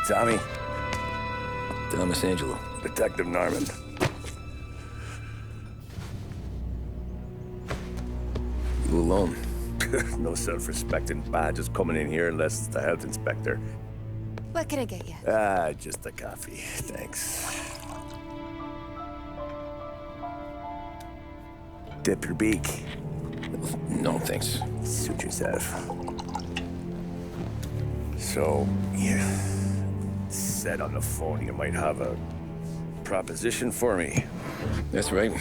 Tommy? Thomas Angelo. Detective Norman. You alone? No self-respecting badges coming in here unless it's the health inspector. What can I get you? Just a coffee. Thanks. Dip your beak. No, thanks. Suit yourself. So, you said on the phone you might have a proposition for me. That's right.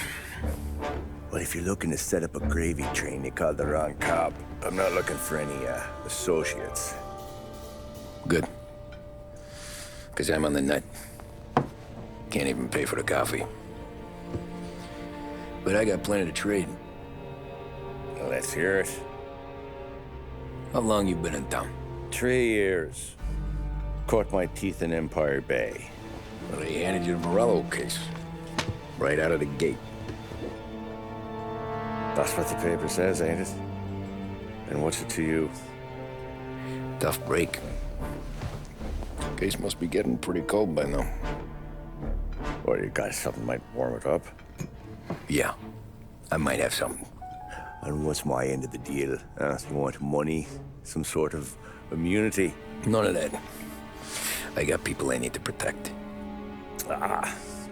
Well, if you're looking to set up a gravy train, you called the wrong cop. I'm not looking for any, associates. Good. Because I'm on the nut. Can't even pay for the coffee. But I got plenty to trade. Well, let's hear it. How long you been in town? 3 years. Caught my teeth in Empire Bay. Well, they handed you the Morello case. Right out of the gate. That's what the paper says, ain't it? And what's it to you? Tough break. Case must be getting pretty cold by now. Or you got something might warm it up? Yeah, I might have something. And what's my end of the deal? You want money? Some sort of immunity? None of that. I got people I need to protect.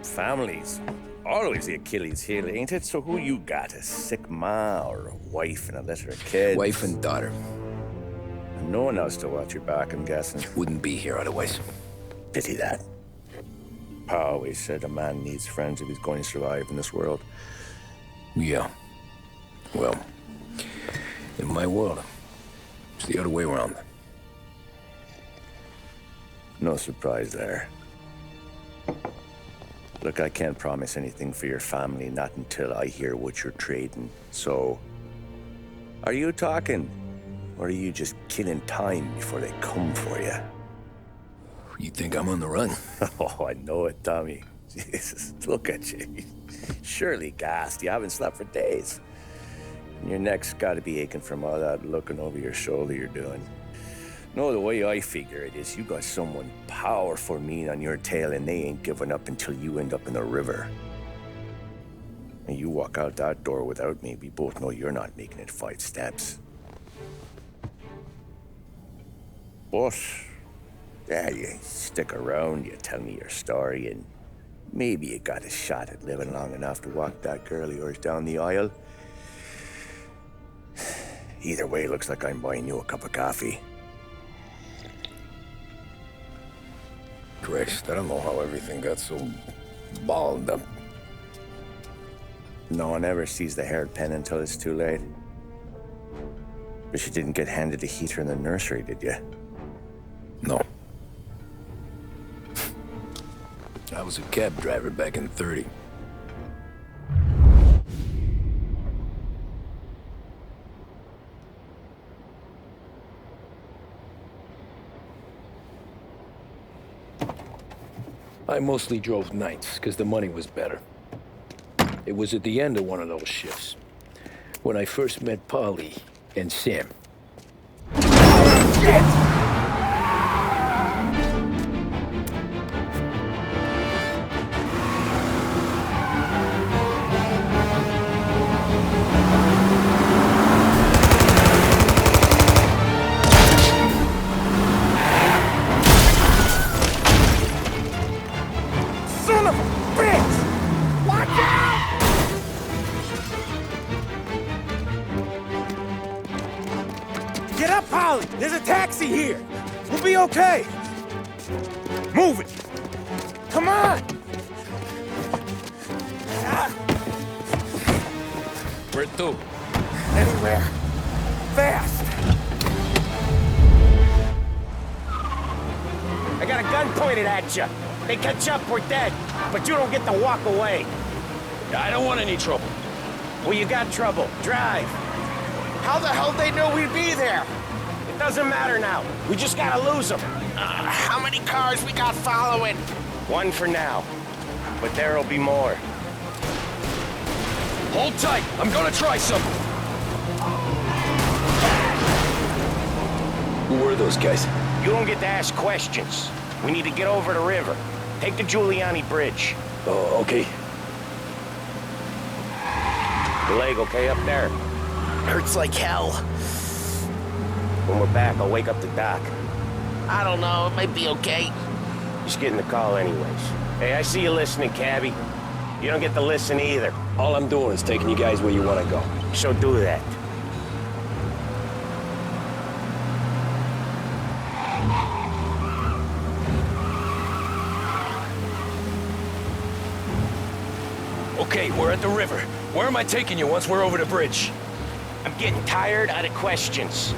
Families. Always the Achilles heel, ain't it? So who you got? A sick ma or a wife and a litter of kids? Wife and daughter. And no one else to watch your back, I'm guessing. Wouldn't be here otherwise. Pity that. Pa always said a man needs friends if he's going to survive in this world. Yeah. Well, in my world, it's the other way around. No surprise there. Look, I can't promise anything for your family, not until I hear what you're trading. So, are you talking? Or are you just killing time before they come for you? You think I'm on the run? Oh, I know it, Tommy. Jesus, look at you. Surely gassed. You haven't slept for days. And your neck's got to be aching from all that looking over your shoulder you're doing. No, the way I figure it is you got someone powerful mean on your tail and they ain't giving up until you end up in the river. And you walk out that door without me, we both know you're not making it 5 steps. But, yeah, you stick around, you tell me your story, and maybe you got a shot at living long enough to walk that girl of yours down the aisle. Either way, looks like I'm buying you a cup of coffee. Christ, I don't know how everything got so balled up. No one ever sees the hairpin until it's too late. But you didn't get handed a heater in the nursery, did you? No. I was a cab driver back in '30. I mostly drove nights, because the money was better. It was at the end of one of those shifts, when I first met Polly and Sam. Shit! Son of a bitch! Watch out! Get up, Polly! There's a taxi here! We'll be okay! Move it! Come on! Ah, Where to? anywhere! Fast! I got a gun pointed at you. They catch up, we're dead. But you don't get to walk away. I don't want any trouble. Well, you got trouble. Drive. How the hell they know we'd be there? It doesn't matter now. We just gotta lose them. How many cars we got following? One for now. But there'll be more. Hold tight. I'm gonna try something. Who were those guys? You don't get to ask questions. We need to get over the river. Take the Giuliani Bridge. Oh, okay. Your leg okay up there? Hurts like hell. When we're back, I'll wake up the doc. I don't know, it might be okay. Just getting the call anyways. Hey, I see you listening, cabbie. You don't get to listen either. All I'm doing is taking you guys where you want to go. So do that. Okay, we're at the river. Where am I taking you once we're over the bridge? I'm getting tired of the questions.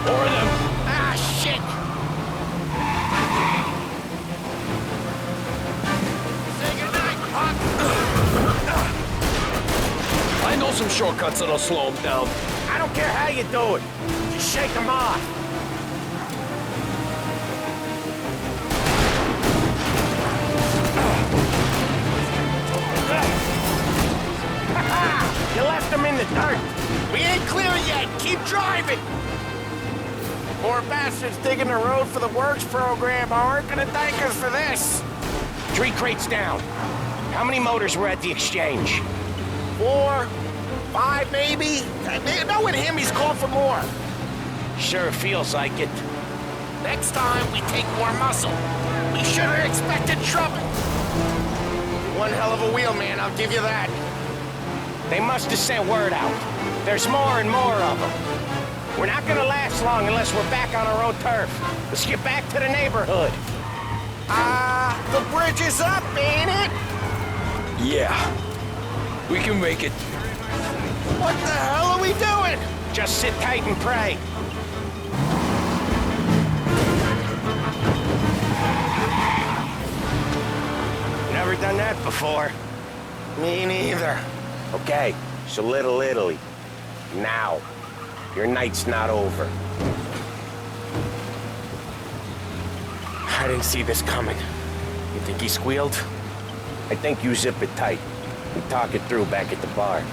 More of them. Ah, shit! Say goodnight, Pop! I know some shortcuts that'll slow them down. I don't care how you do it. Just shake them off. You left them in the dirt. We ain't clear yet. Keep driving. Poor bastards digging the road for the works program aren't gonna thank us for this. 3 crates down. How many motors were at the exchange? 4, 5 maybe? Knowing him, he's called for more. Sure feels like it. Next time, we take more muscle. We should have expected trouble. One hell of a wheelman, I'll give you that. They must have sent word out. There's more and more of them. We're not gonna last long unless we're back on our own turf. Let's get back to the neighborhood. The bridge is up, ain't it? Yeah. We can make it. What the hell are we doing? Just sit tight and pray. Never done that before. Me neither. Okay, so Little Italy. Now. Your night's not over. I didn't see this coming. You think he squealed? I think you zip it tight. We talk it through back at the bar.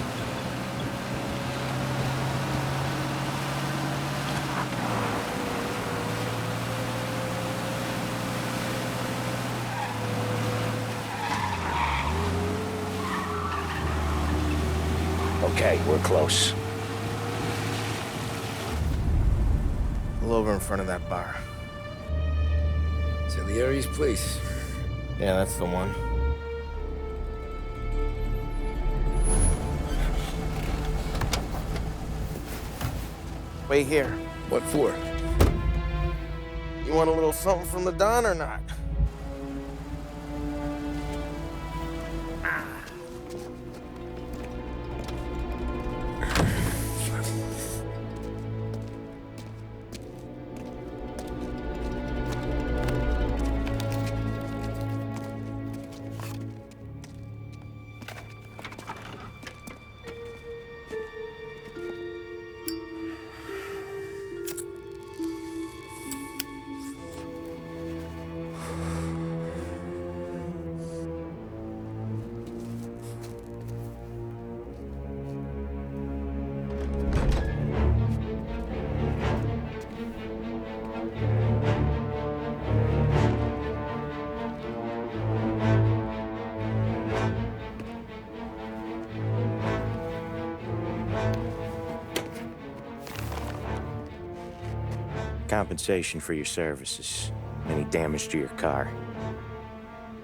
Okay, we're close. Pull over in front of that bar. Salieri's place. Yeah, that's the one. Wait here. What for? You want a little something from the Don or not? Compensation for your services. Any damage to your car.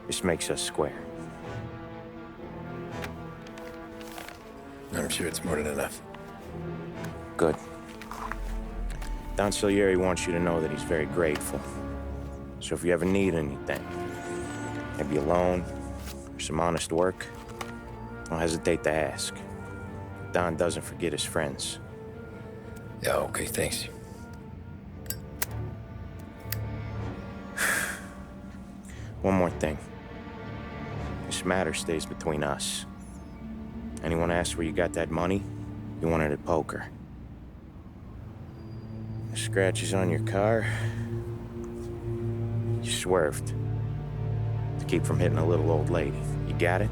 This makes us square. I'm sure it's more than enough. Good. Don Salieri wants you to know that he's very grateful. So if you ever need anything, maybe a loan or some honest work, don't hesitate to ask. Don doesn't forget his friends. Yeah, okay, thanks. One more thing. This matter stays between us. Anyone asks where you got that money, you want it at poker. The scratches on your car, you swerved to keep from hitting a little old lady. You got it?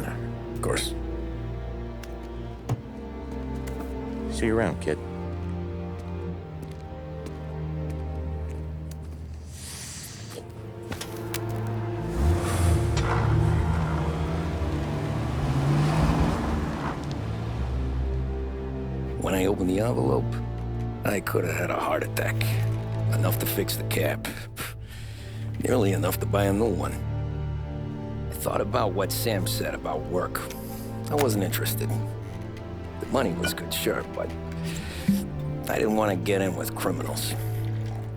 Of course. See you around, kid. When I opened the envelope, I could have had a heart attack. Enough to fix the cab. Nearly enough to buy a new one. I thought about what Sam said about work. I wasn't interested. The money was good, sure, but I didn't want to get in with criminals.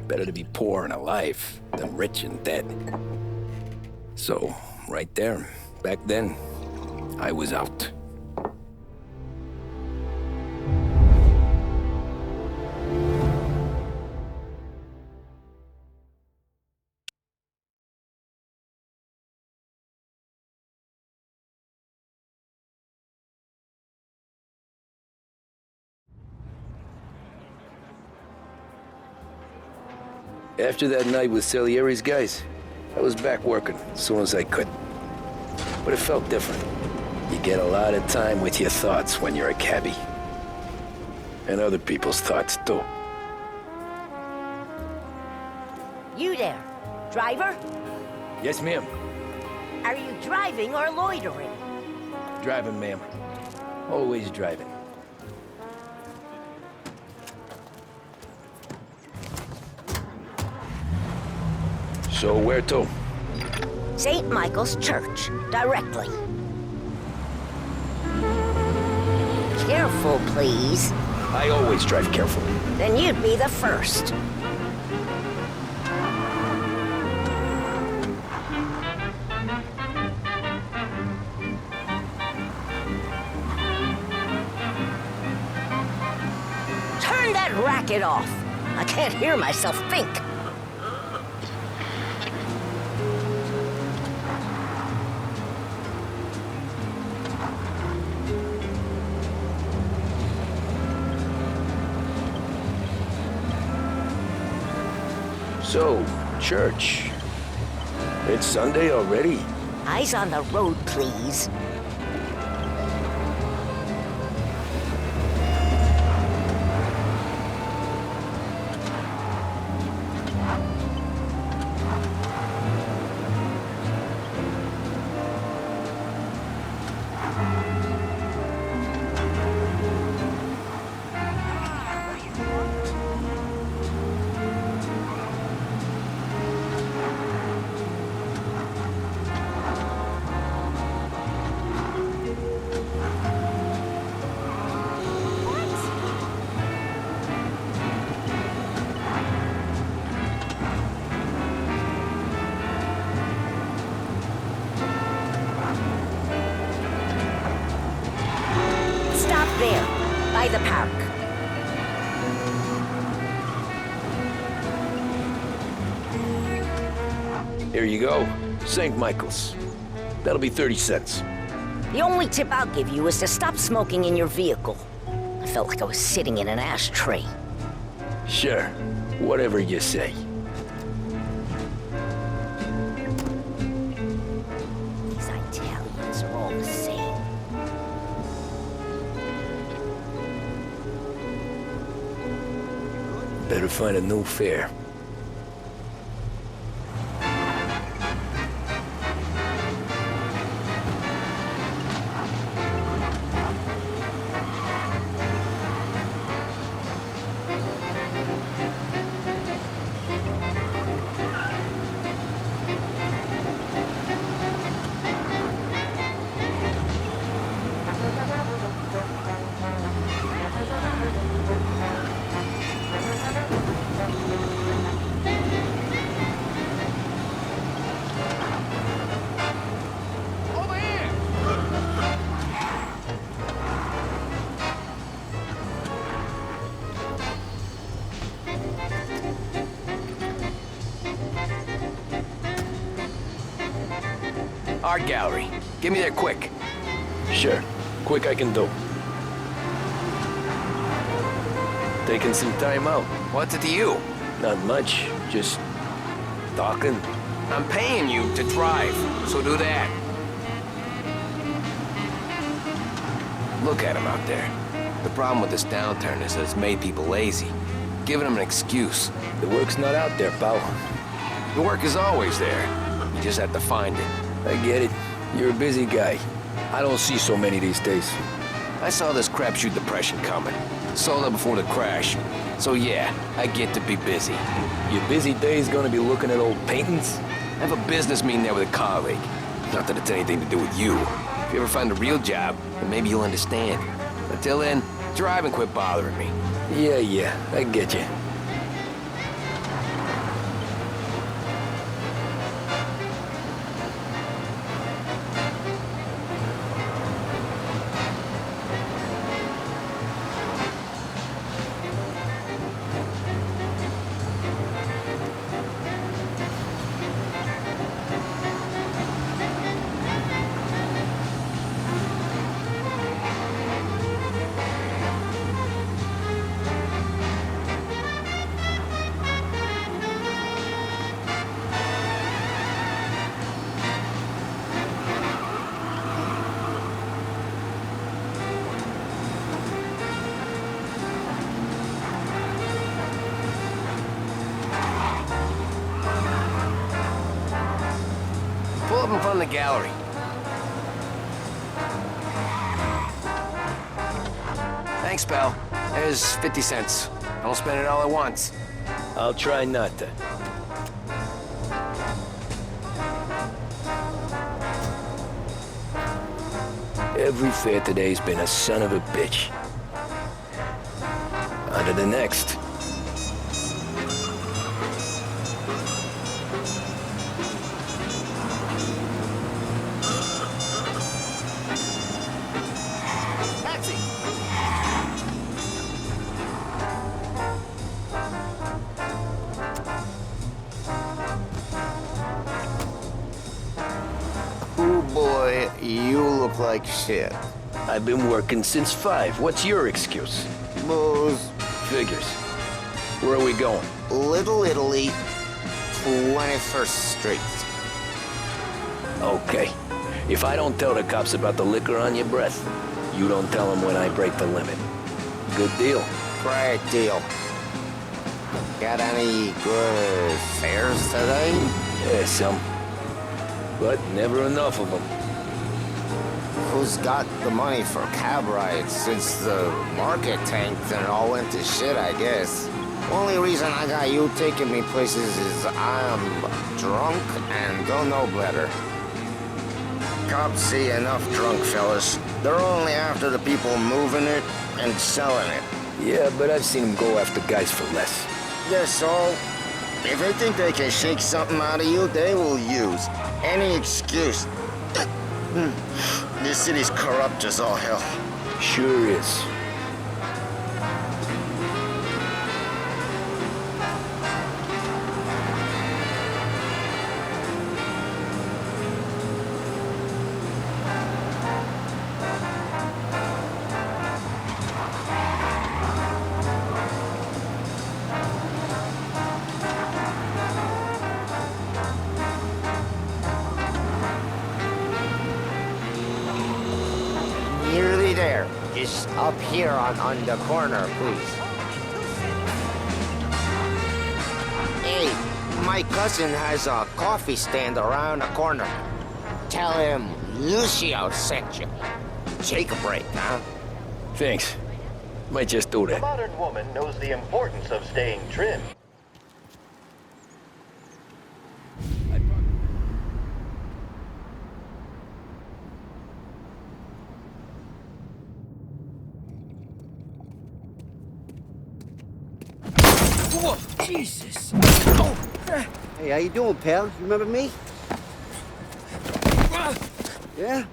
Better to be poor and alive than rich and dead. So, right there, back then, I was out. After that night with Salieri's guys, I was back working as soon as I could. But it felt different. You get a lot of time with your thoughts when you're a cabbie. And other people's thoughts, too. You there, driver? Yes, ma'am. Are you driving or loitering? Driving, ma'am. Always driving. So where to? St. Michael's Church, directly. Careful, please. I always drive carefully. Then you'd be the first. Turn that racket off. I can't hear myself think. So, church. It's Sunday already? Eyes on the road, please. There, by the park. Here you go. St. Michael's. That'll be 30 cents. The only tip I'll give you is to stop smoking in your vehicle. I felt like I was sitting in an ashtray. Sure. Whatever you say. These Italians are all the same. Better find a new fare. Art gallery. Get me there quick. Sure. Quick I can do. Taking some time out. What's it to you? Not much. Just talking. I'm paying you to drive, so do that. Look at them out there. The problem with this downturn is that it's made people lazy, giving them an excuse. The work's not out there, pal. The work is always there. You just have to find it. I get it. You're a busy guy. I don't see so many these days. I saw this crapshoot depression coming. Sold out before the crash. So yeah, I get to be busy. Your busy day's gonna be looking at old paintings? I have a business meeting there with a colleague. Not that it's anything to do with you. If you ever find a real job, then maybe you'll understand. Until then, drive and quit bothering me. Yeah, I get you. Pull up in front of the gallery. Thanks, pal. There's 50 cents. Don't spend it all at once. I'll try not to. Every fare today's been a son of a bitch. On to the next. Taxi! Oh boy, you look like shit. I've been working since 5. What's your excuse? Booze, Figures. Where are we going? Little Italy, 21st Street. Okay. If I don't tell the cops about the liquor on your breath, you don't tell them when I break the limit. Good deal. Great deal. Got any good fares today? Yeah, some. But never enough of them. Who's got the money for cab rides since the market tanked and all went to shit, I guess? Only reason I got you taking me places is I'm drunk and don't know better. Cops see enough drunk fellas. They're only after the people moving it and selling it. Yeah, but I've seen them go after guys for less. Yeah, so if they think they can shake something out of you, they will use any excuse. This city's corrupt as all hell. Sure is. Nearly there. Just up here on the corner, please. Hey, my cousin has a coffee stand around the corner. Tell him Lucio sent you. Take a break, huh? Thanks. Might just do The that. modern woman knows the importance of staying trim. Whoa, Jesus! Hey, how you doing, pal? You remember me? Yeah?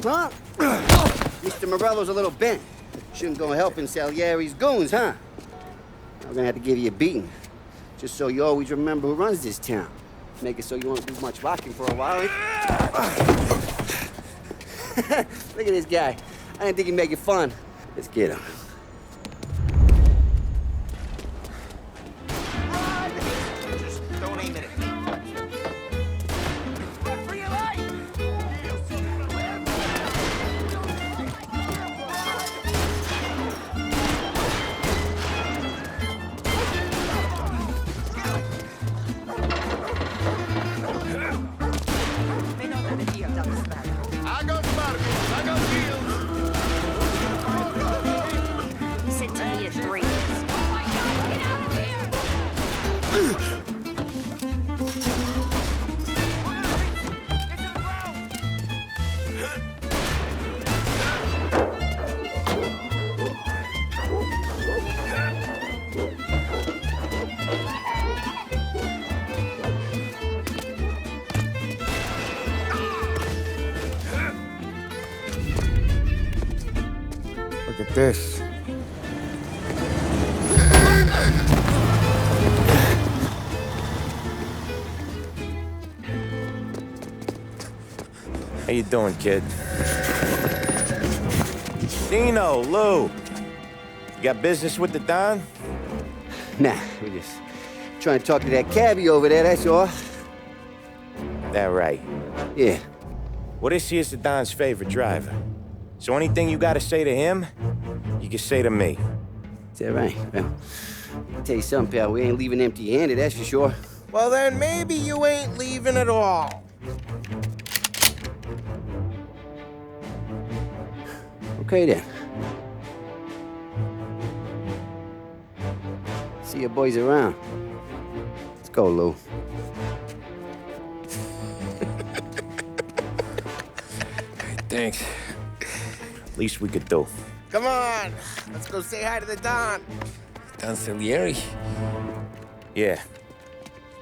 Huh? Mr. Morello's a little bent. Shouldn't go helping Salieri's goons, huh? I'm gonna have to give you a beating. Just so you always remember who runs this town. Make it so you won't do much rocking for a while. Look at this guy. I didn't think he'd make it fun. Let's get him. Just don't aim it at me. I got sparkles. I got heels. He said to me in 3 minutes. Oh my God, get out of here! Look at this. How you doing, kid? Dino, Lou. You got business with the Don? Nah, we're just trying to talk to that cabbie over there, that's all. That right. Yeah. Well, this here's the Don's favorite driver. So anything you gotta say to him, you can say to me. Is that right? Well, I'll tell you something, pal. We ain't leaving empty-handed, that's for sure. Well, then maybe you ain't leaving at all. Okay, then. See your boys around. Let's go, Lou. Thanks. Least we could do. Come on, let's go say hi to the Don. Don Salieri? Yeah.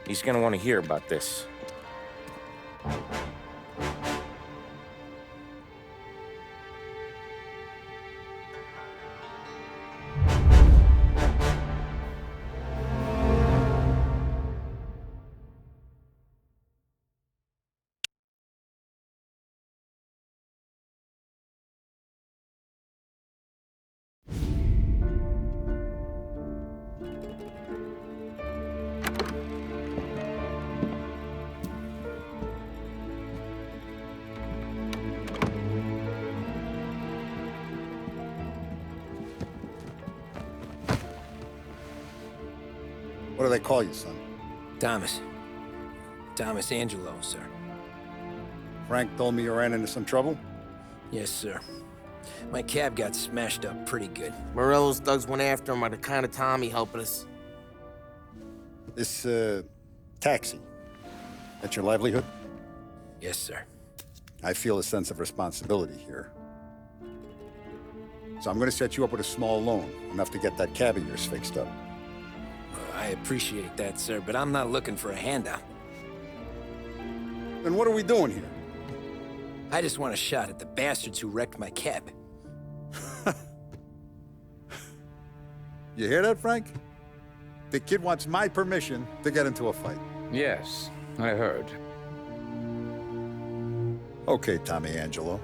He's gonna want to hear about this. What do they call you, son? Thomas. Thomas Angelo, sir. Frank told me you ran into some trouble? Yes, sir. My cab got smashed up pretty good. Morello's thugs went after him by the kind of Tommy helping us. This, taxi. That's your livelihood? Yes, sir. I feel a sense of responsibility here. So I'm gonna set you up with a small loan, enough to get that cab of yours fixed up. I appreciate that, sir, but I'm not looking for a handout. Then what are we doing here? I just want a shot at the bastards who wrecked my cab. You hear that, Frank? The kid wants my permission to get into a fight. Yes, I heard. Okay, Tommy Angelo.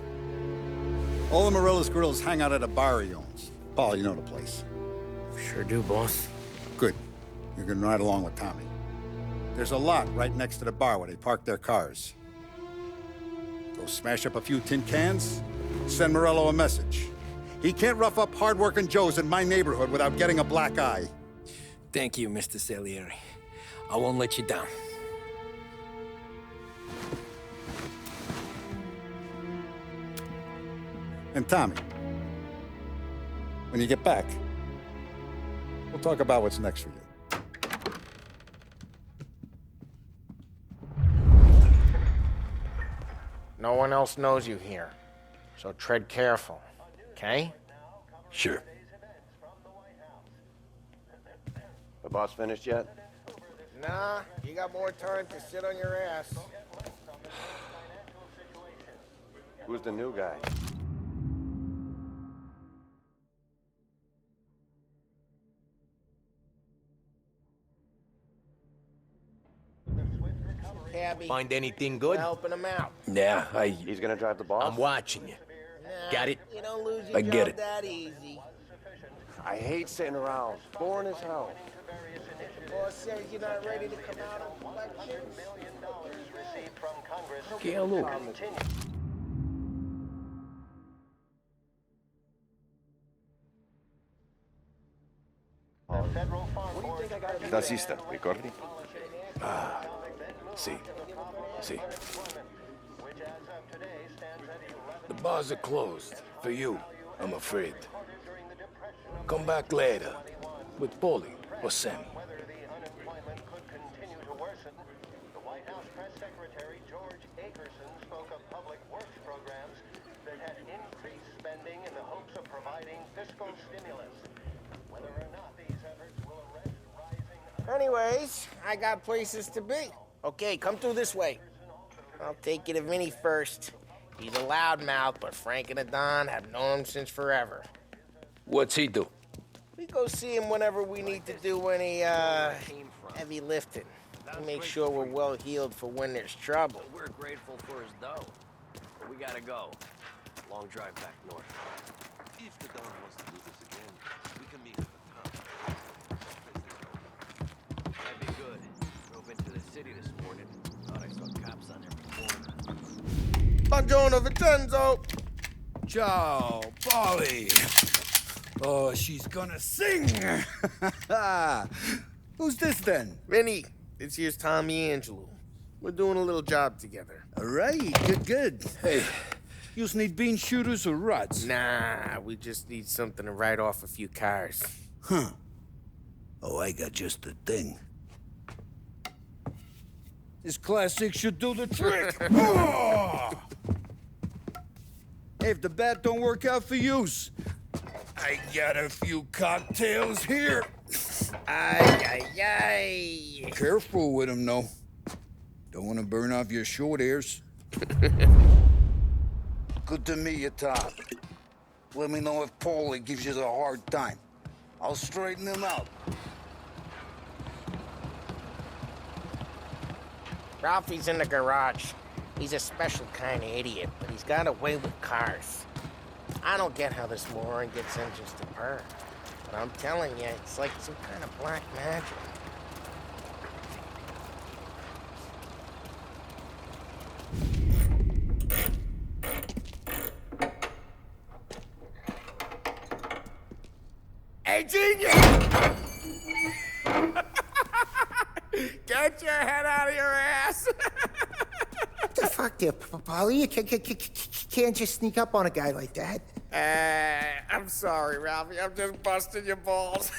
All the Morello's girls hang out at a bar he owns. Paul, you know the place. Sure do, boss. Good. You can ride along with Tommy. There's a lot right next to the bar where they park their cars. Go smash up a few tin cans, send Morello a message. He can't rough up hard-working Joes in my neighborhood without getting a black eye. Thank you, Mr. Salieri. I won't let you down. And Tommy, when you get back, we'll talk about what's next for you. No one else knows you here, so tread careful, okay? Sure. The boss finished yet? Nah, you got more time to sit on your ass. Who's the new guy? Cabby, Find anything good? helping him out. Yeah, He's gonna drive the boss? I'm watching you. Nah, Got it? You don't lose your I get job it. that easy. I hate sitting around. Boring as hell. Boss says you're not ready to come out on elections. Hello. Nazista, ricordi? Ah, sì, sì. The bars are closed. For you, I'm afraid. Come back later. With Paulie or Sam. Whether the unemployment could continue to worsen, the White House Press Secretary George Akerson spoke of public works programs that had increased spending in the hopes of providing fiscal stimulus. Whether or not these efforts will arrest rising... Anyways, I got places to be. Okay, come through this way. I'll take you to Vinny first. He's a loudmouth, but Frank and the Don have known him since forever. What's he do? We go see him whenever we need to do any, heavy lifting. We make sure we're well healed for when there's trouble. We're grateful for his dough. But we gotta go. Long drive back north. If the Don wants to do this again, we can meet at the top. That'd be good. Drove into the city this morning. Thought I saw cops on every corner. Buongiorno, Vincenzo! Ciao, Polly. Oh, she's gonna sing. Who's this then? Vinny, this here's Tommy Angelo. We're doing a little job together. All right, good. Hey, you need bean shooters or rods? Nah, we just need something to write off a few cars. Huh. Oh, I got just the thing. This classic should do the trick. Oh! Hey, if the bat don't work out for yous, I got a few cocktails here. Ay. Careful with them, though. Don't want to burn off your short hairs. Good to meet you, Tom. Let me know if Paulie gives you a hard time. I'll straighten him out. Ralphie's in the garage. He's a special kind of idiot, but he's got a way with cars. I don't get how this moron gets engines to purr. But I'm telling you, it's like some kind of black magic. Hey, genius! Get your head out of your ass! What the fuck there, Polly? You can't just sneak up on a guy like that. I'm sorry, Ralphie. I'm just busting your balls.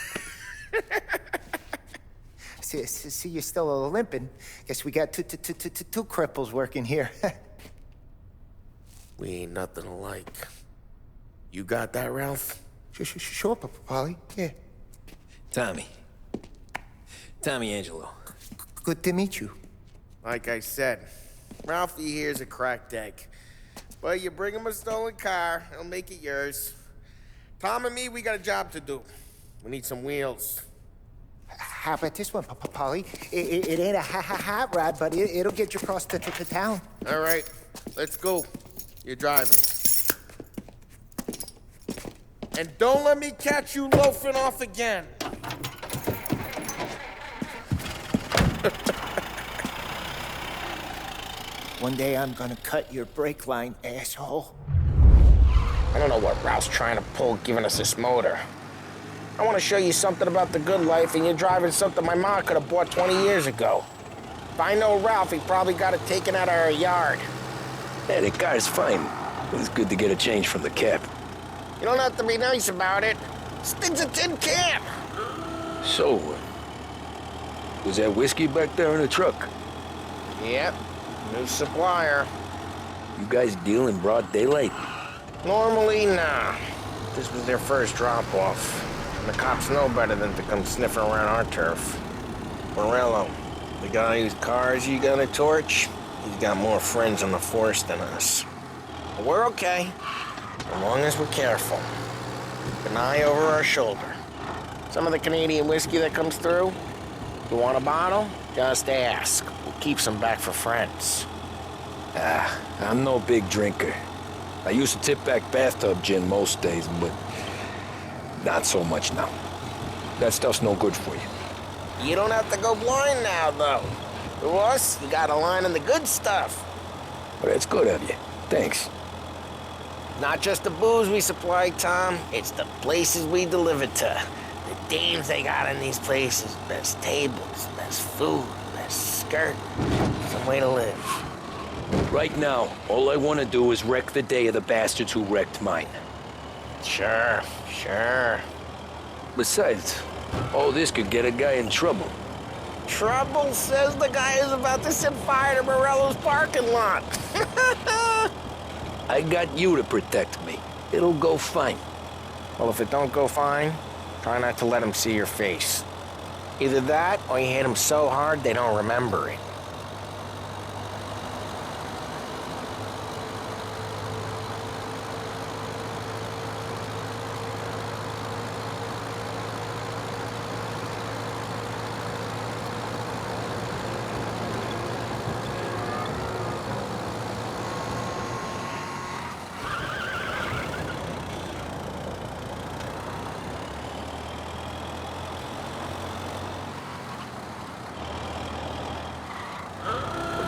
See, you're still limping. Guess we got two cripples working here. We ain't nothing alike. You got that, Ralph? Sure, Polly. Yeah. Tommy Angelo. Good to meet you. Like I said, Ralphie here's a cracked egg. But you bring him a stolen car, he'll make it yours. Tom and me, we got a job to do. We need some wheels. How about this one, Polly? It ain't a hot rod, but it'll get you across to town. All right, let's go. You're driving. And don't let me catch you loafing off again. One day I'm gonna cut your brake line, asshole. I don't know what Ralph's trying to pull giving us this motor. I want to show you something about the good life, and you're driving something my mom could have bought 20 years ago. If I know Ralph, he probably got it taken out of our yard. Hey, the car's fine. It's good to get a change from the cab. You don't have to be nice about it. This thing's a tin can. So, was that whiskey back there in the truck? Yep, new supplier. You guys deal in broad daylight? Normally, nah. This was their first drop-off. And the cops know better than to come sniffing around our turf. Morello, the guy whose cars you gonna torch, he's got more friends on the force than us. But we're okay, as long as we're careful. Keep an eye over our shoulder. Some of the Canadian whiskey that comes through, you want a bottle? Just ask. We'll keep some back for friends. I'm no big drinker. I used to tip back bathtub gin most days, but not so much now. That stuff's no good for you. You don't have to go blind now, though. To us, you got a line in the good stuff. Well, that's good of you. Thanks. Not just the booze we supply, Tom. It's the places we deliver to. The dames they got in these places. Best tables, best food, best skirt. Some way to live. Right now, all I want to do is wreck the day of the bastards who wrecked mine. Sure. Besides, all this could get a guy in trouble. Trouble, says the guy who's about to set fire to Morello's parking lot. I got you to protect me. It'll go fine. Well, if it don't go fine, try not to let him see your face. Either that, or you hit him so hard they don't remember it.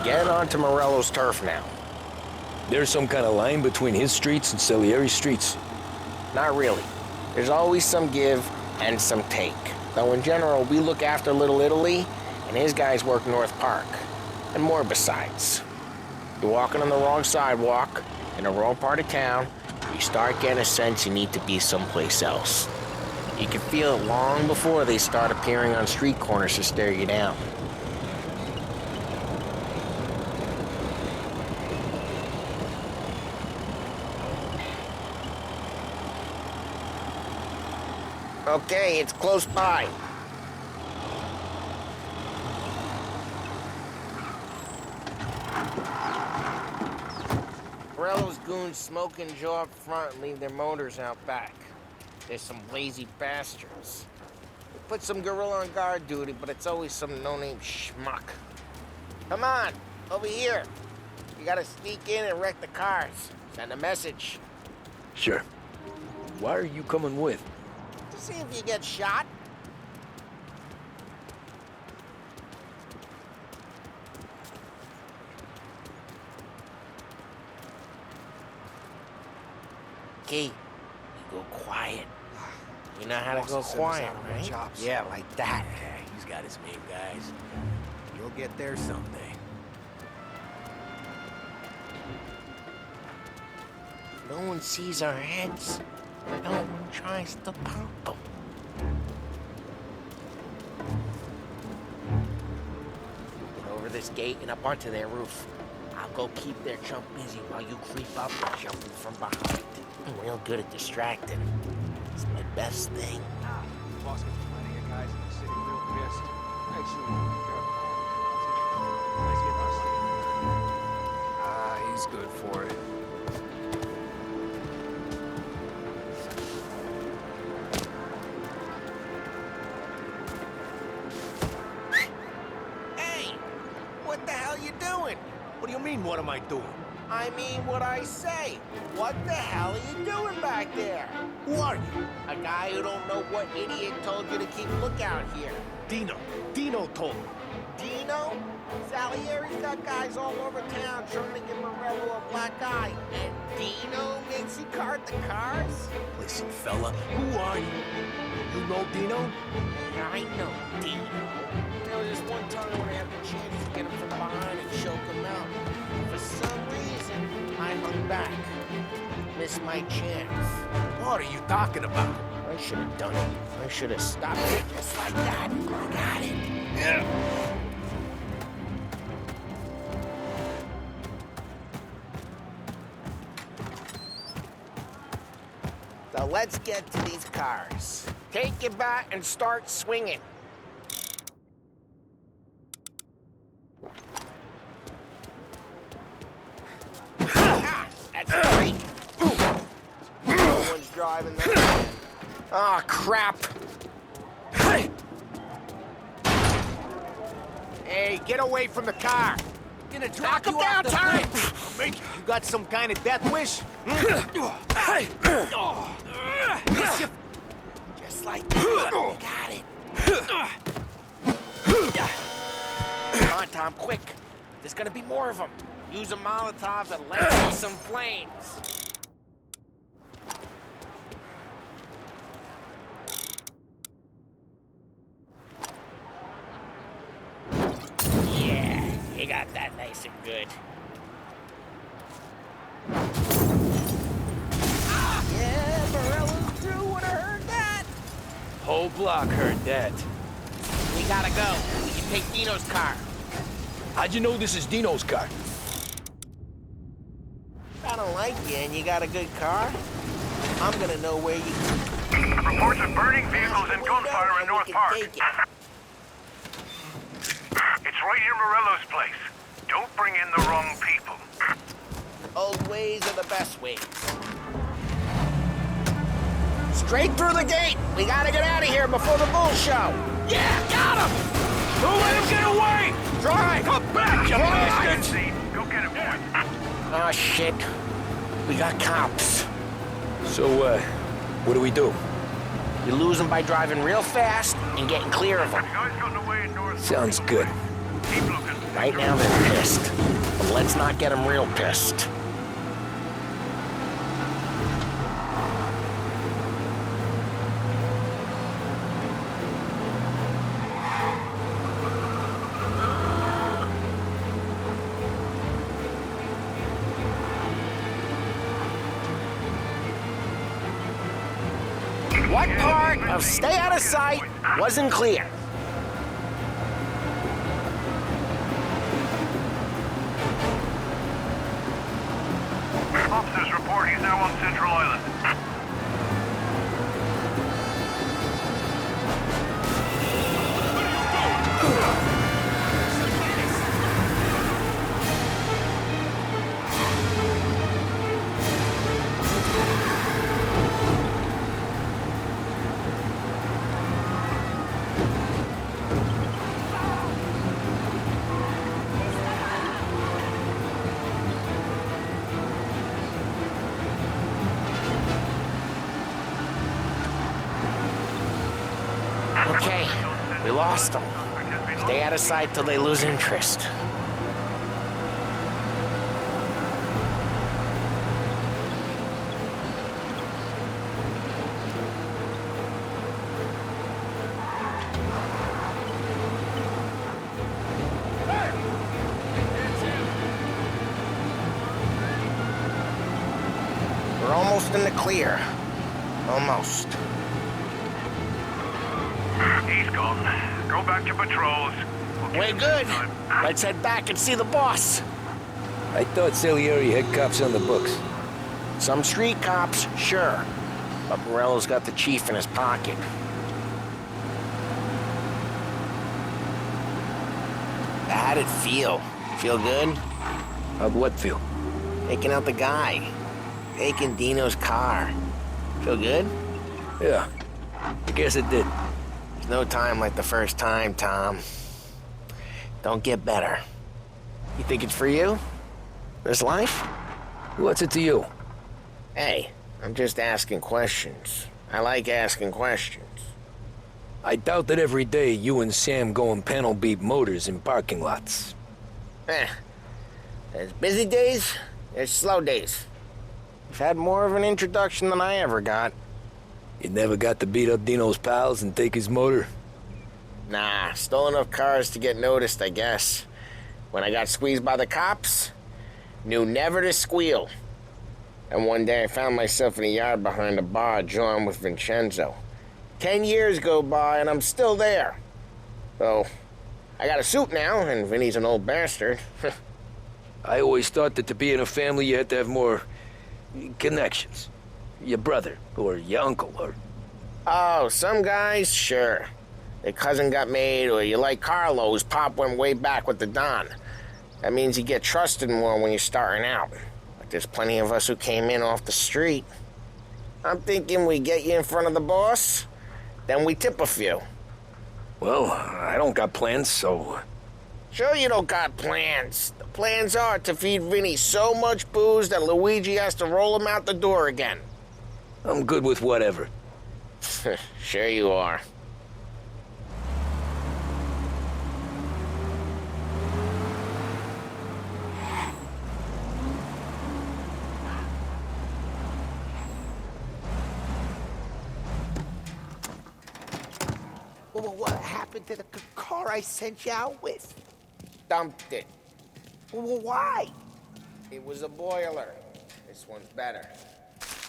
Get onto Morello's turf now. There's some kind of line between his streets and Salieri's streets. Not really. There's always some give and some take. Though in general, we look after Little Italy, and his guys work North Park. And more besides. You're walking on the wrong sidewalk, in the wrong part of town, you start getting a sense you need to be someplace else. You can feel it long before they start appearing on street corners to stare you down. Okay, it's close by. Morello's goons smoke and jaw up front and leave their motors out back. There's some lazy bastards. We put some gorilla on guard duty, but it's always some no-name schmuck. Come on, over here. You gotta sneak in and wreck the cars. Send a message. Sure. Why are you coming with? To see if you get shot. Key, you go quiet. You know how to go quiet, right? Yeah, like that. Yeah, he's got his main guys. You'll get there someday. No one sees our heads. No one tries to pop them. Get over this gate and up onto their roof. I'll go keep their chump busy while you creep up and jump in from behind. I'm real good at distracting. It's my best thing. Boss gets plenty of guys in the city real pissed. Actually, He's good for it. Hey! What the hell you doing? What do you mean, what am I doing? I mean what I say. What the hell are you doing back there? Who are you? A guy who don't know what idiot told you to keep lookout here. Dino. Dino told me. Dino? Salieri's got guys all over town trying to give Morello a black eye. And Dino makes you cart the cars? Listen, fella, who are you? You know Dino? Yeah, I know Dino. There was this one time when I had the chance to get him from behind and choke him out. For some reason, I hung back. Missed my chance. What are you talking about? I should have done it. I should have stopped it just like that. I got it. Yeah. So let's get to these cars. Take your bat and start swinging. That's great. No one's driving that. Oh, crap. Hey, get away from the car. Gonna Knock him down, time! You got some kind of death wish? Just like that. You got it. Come on, Tom, quick. There's gonna be more of them. Use a Molotov and let off some flames. Yeah, you got that nice and good. whole block heard that. We gotta go. We can take Dino's car. How'd you know this is Dino's car? I don't like you and you got a good car. I'm gonna know where you... Reports of burning vehicles and gunfire in North Park. It's right near Morello's place. Don't bring in the wrong people. Old ways are the best ways. Straight through the gate! We gotta get out of here before the bull show! Yeah, got him! Don't let him get away! Drive! Come back, you bastards! Go get him, boy. Oh, shit. We got cops. So, what do we do? You lose them by driving real fast and getting clear of them. Sounds good. Right now they're pissed. But let's not get them real pissed. What part of stay out of sight wasn't clear? Officers report he's now on Central Island. Okay, we lost them. Stay out of sight till they lose interest. We're almost in the clear. Almost. He's gone. Go back to patrols. Way good. Let's head back and see the boss. I thought Salieri had cops on the books. Some street cops, sure. But Morello's got the chief in his pocket. How'd it feel? Feel good? How'd what feel? Taking out the guy. Taking Dino's car. Feel good? Yeah, I guess it did. There's no time like the first time, Tom. Don't get better. You think it's for you? This life? What's it to you? Hey, I'm just asking questions. I like asking questions. I doubt that every day you and Sam go and panel beat motors in parking lots. There's busy days, there's slow days. You've had more of an introduction than I ever got. You never got to beat up Dino's pals and take his motor? Nah, stole enough cars to get noticed, I guess. When I got squeezed by the cops, knew never to squeal. And one day I found myself in a yard behind a bar drawing with Vincenzo. 10 years go by and I'm still there. So, I got a suit now, and Vinny's an old bastard. I always thought that to be in a family you had to have more connections. Your brother, or your uncle, or... Oh, some guys, sure. Their cousin got made, or you like Carlo's pop went way back with the Don. That means you get trusted more when you're starting out. But there's plenty of us who came in off the street. I'm thinking we get you in front of the boss, then we tip a few. Well, I don't got plans, so... Sure you don't got plans. The plans are to feed Vinny so much booze that Luigi has to roll him out the door again. I'm good with whatever. Sure you are. Well, what happened to the car I sent you out with? Dumped it. Well, why? It was a boiler. This one's better.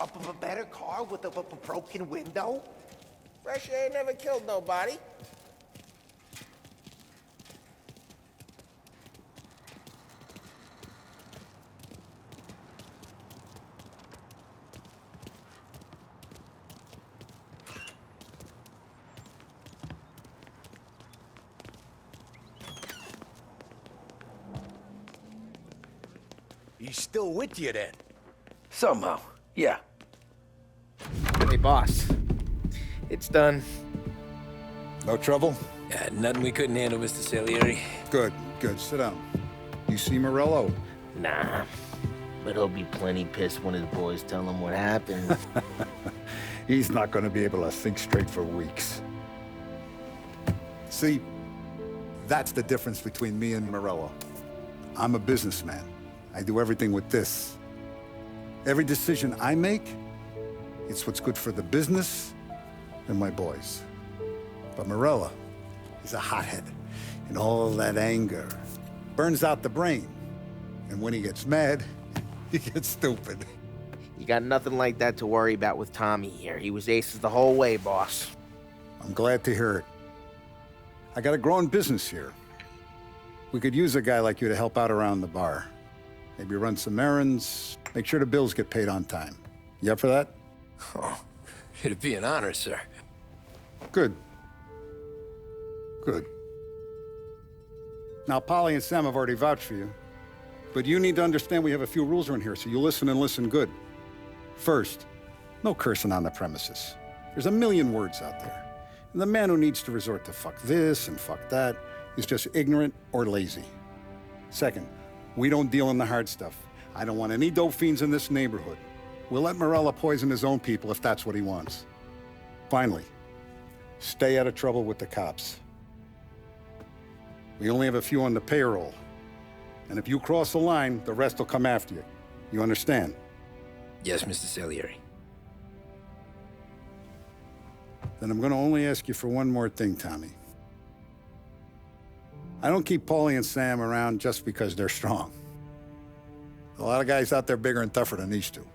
A better car with a broken window? Fresh air never killed nobody. He's still with you then? Somehow, yeah. Hey, boss. It's done. No trouble? Yeah, nothing we couldn't handle, Mr. Salieri. Good, good. Sit down. You see Morello? Nah. But he'll be plenty pissed when his boys tell him what happened. He's not going to be able to think straight for weeks. See, that's the difference between me and Morello. I'm a businessman. I do everything with this. Every decision I make, it's what's good for the business and my boys. But Morello, he's a hothead. And all that anger burns out the brain. And when he gets mad, he gets stupid. You got nothing like that to worry about with Tommy here. He was aces the whole way, boss. I'm glad to hear it. I got a growing business here. We could use a guy like you to help out around the bar. Maybe run some errands, make sure the bills get paid on time. You up for that? Oh, it'd be an honor, sir. Good. Good. Now, Polly and Sam have already vouched for you. But you need to understand we have a few rules around here, so you listen and listen good. First, no cursing on the premises. There's a million words out there. And the man who needs to resort to fuck this and fuck that is just ignorant or lazy. Second, we don't deal in the hard stuff. I don't want any dope fiends in this neighborhood. We'll let Morello poison his own people if that's what he wants. Finally, stay out of trouble with the cops. We only have a few on the payroll. And if you cross the line, the rest will come after you. You understand? Yes, Mr. Salieri. Then I'm gonna only ask you for one more thing, Tommy. I don't keep Paulie and Sam around just because they're strong. A lot of guys out there bigger and tougher than these two.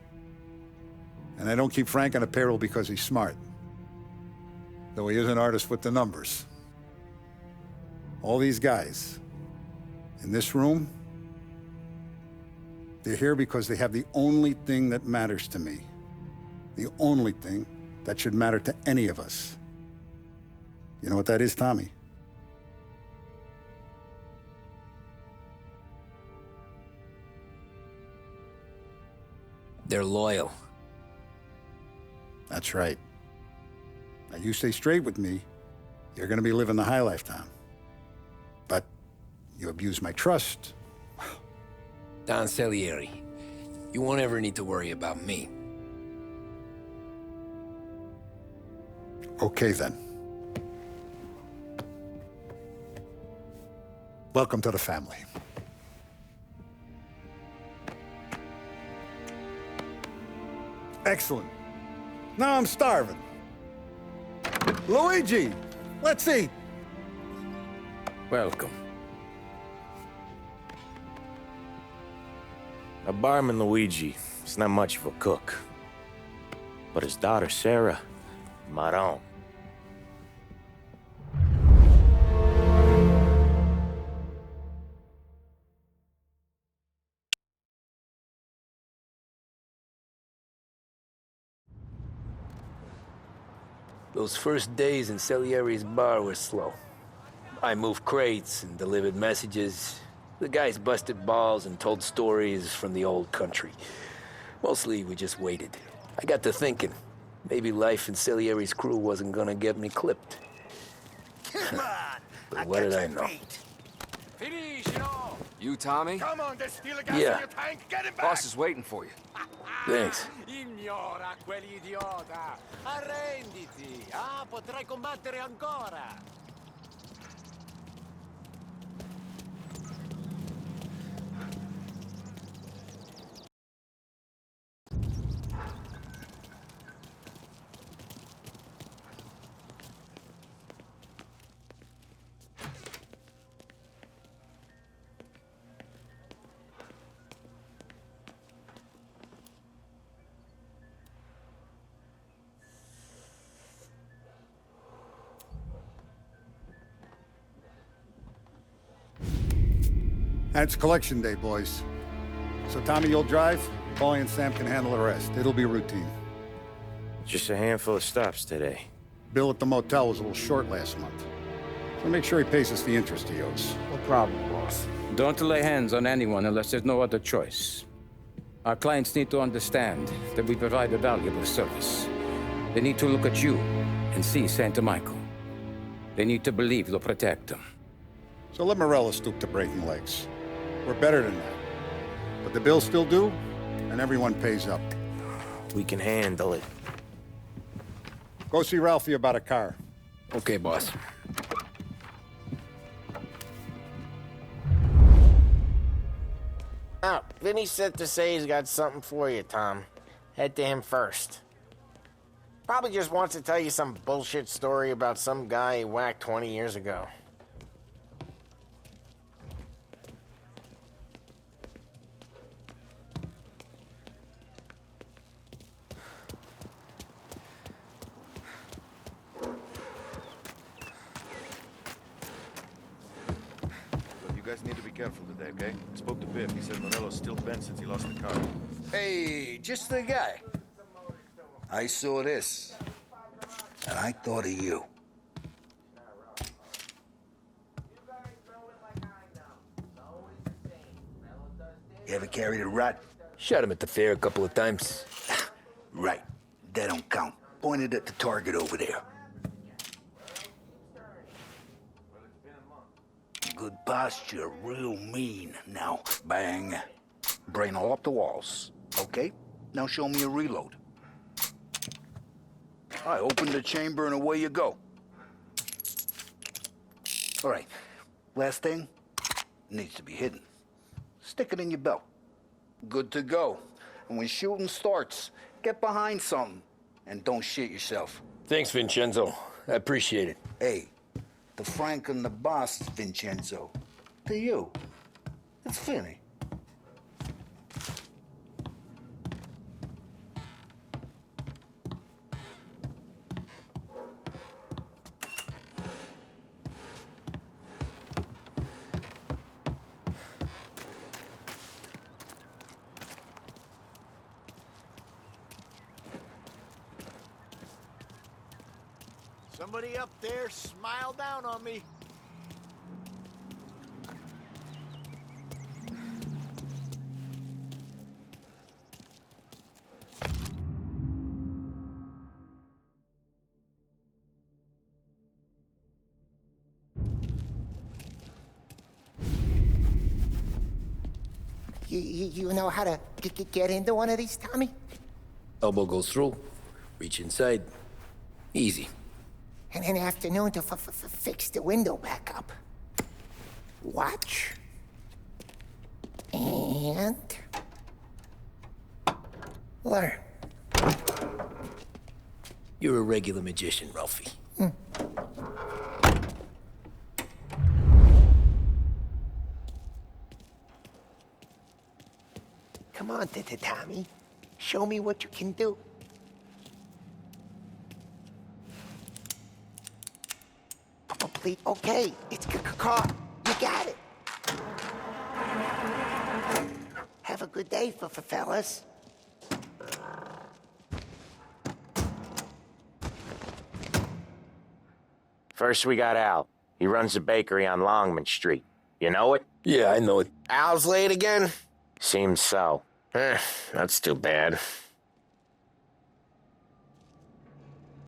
And I don't keep Frank on a payroll because he's smart. Though he is an artist with the numbers. All these guys in this room, they're here because they have the only thing that matters to me. The only thing that should matter to any of us. You know what that is, Tommy? They're loyal. That's right. Now you stay straight with me, you're gonna be living the high life, Tom. But you abuse my trust. Don Salieri, you won't ever need to worry about me. Okay, then. Welcome to the family. Excellent. Now I'm starving. Luigi, let's eat. Welcome. A barman Luigi is not much of a cook. But his daughter Sarah, Maron. Those first days in Salieri's bar were slow. I moved crates and delivered messages. The guys busted balls and told stories from the old country. Mostly, we just waited. I got to thinking, maybe life in Salieri's crew wasn't gonna get me clipped. Come on! But what did I know? Finish, you, Tommy? Come on, there's still a gas Yeah. in your tank. Get him back. Boss is waiting for you. Thanks. Ignora quell'idiota! Arrenditi! Ah, potrai combattere ancora! And it's collection day, boys. So Tommy, you'll drive. Paulie and Sam can handle the rest. It'll be routine. Just a handful of stops today. Bill at the motel was a little short last month. So make sure he pays us the interest he owes. No problem, boss. Don't lay hands on anyone unless there's no other choice. Our clients need to understand that we provide a valuable service. They need to look at you and see Santa Michael. They need to believe you'll protect them. So let Morello stoop to breaking legs. We're better than that. But the bill's still due, and everyone pays up. We can handle it. Go see Ralphie about a car. Okay, boss. Oh, Vinny said to say he's got something for you, Tom. Head to him first. Probably just wants to tell you some bullshit story about some guy he whacked 20 years ago. You guys need to be careful today, okay? Spoke to Biff. He said Morello's still bent since he lost the car. Hey, just the guy. I saw this, and I thought of you. You ever carried a rat? Shot him at the fair a couple of times. Right. That don't count. Pointed at the target over there. Good posture, real mean. Now, bang. Brain all up the walls. Okay? Now show me a reload. I open the chamber and away you go. All right. Last thing. Needs to be hidden. Stick it in your belt. Good to go. And when shooting starts, get behind something. And don't shit yourself. Thanks, Vincenzo. I appreciate it. Hey, the Frank and the boss, Vincenzo. To you, it's Vinny. Somebody up there smile down on me. You know how to get into one of these, Tommy? Elbow goes through. Reach inside. Easy. And an afternoon to fix the window back up. Watch. And... learn. You're a regular magician, Ralphie. Come on, Tommy. Show me what you can do. Complete. Okay, it's caught. You got it. Have a good day, fellas. First, we got Al. He runs a bakery on Longman Street. You know it? Yeah, I know it. Al's late again? Seems so. That's too bad.